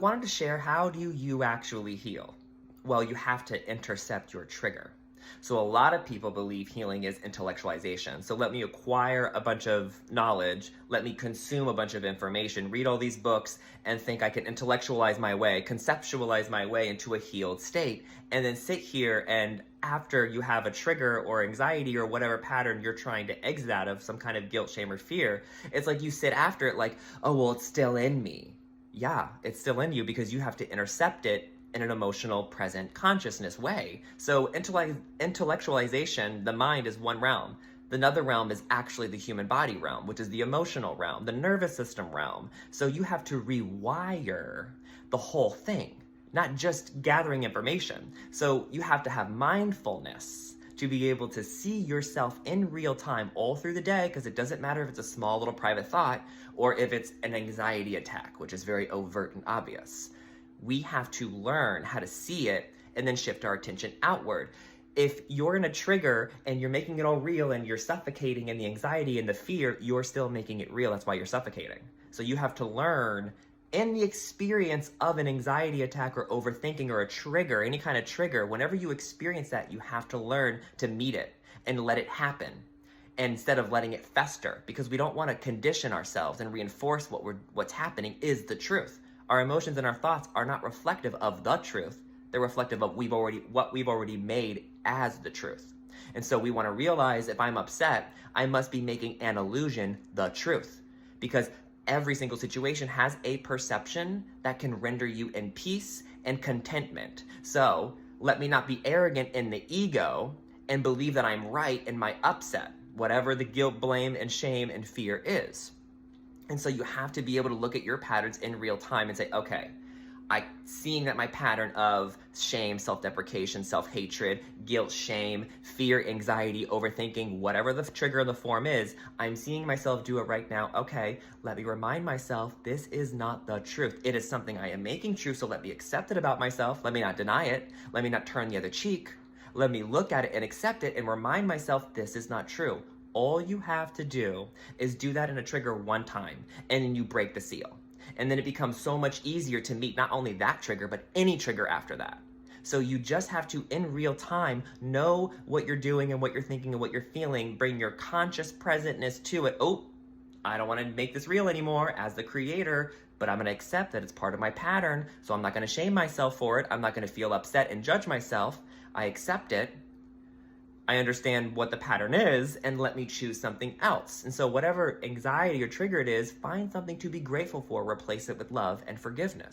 Wanted to share, how do you actually heal? Well, you have to intercept your trigger. So a lot of people believe healing is intellectualization. So let me acquire a bunch of knowledge, let me consume a bunch of information, read all these books, and think I can intellectualize my way, conceptualize my way into a healed state, and then sit here and after you have a trigger or anxiety or whatever pattern you're trying to exit out of, some kind of guilt, shame, or fear, it's like you sit after it like, oh, well, it's still in me. Yeah, it's still in you because you have to intercept it in an emotional, present consciousness way. So intellectualization, the mind is one realm. Another realm is actually the human body realm, which is the emotional realm, the nervous system realm. So you have to rewire the whole thing, not just gathering information. So you have to have mindfulness to be able to see yourself in real time all through the day, because it doesn't matter if it's a small little private thought or if it's an anxiety attack, which is very overt and obvious. We have to learn how to see it and then shift our attention outward. If you're in a trigger and you're making it all real and you're suffocating in the anxiety and the fear, you're still making it real. That's why you're suffocating. So you have to learn in the experience of an anxiety attack or overthinking or a trigger, any kind of trigger, whenever you experience that, you have to learn to meet it and let it happen instead of letting it fester, because we don't want to condition ourselves and reinforce what's happening is the truth. Our emotions and our thoughts are not reflective of the truth. They're reflective of what we've already made as the truth. And so we want to realize, if I'm upset, I must be making an illusion the truth, because every single situation has a perception that can render you in peace and contentment. So let me not be arrogant in the ego and believe that I'm right in my upset, whatever the guilt, blame, and shame and fear is. And so you have to be able to look at your patterns in real time and say, okay, seeing that my pattern of shame, self-deprecation, self-hatred, guilt, shame, fear, anxiety, overthinking, whatever the trigger of the form is, I'm seeing myself do it right now. Okay, let me remind myself this is not the truth. It is something I am making true, so let me accept it about myself. Let me not deny it. Let me not turn the other cheek. Let me look at it and accept it and remind myself this is not true. All you have to do is do that in a trigger one time, and then you break the seal. And then it becomes so much easier to meet not only that trigger, but any trigger after that. So you just have to, in real time, know what you're doing and what you're thinking and what you're feeling. Bring your conscious presentness to it. Oh, I don't want to make this real anymore as the creator, but I'm going to accept that it's part of my pattern. So I'm not going to shame myself for it. I'm not going to feel upset and judge myself. I accept it. I understand what the pattern is, and let me choose something else. And so whatever anxiety or trigger it is, find something to be grateful for, replace it with love and forgiveness.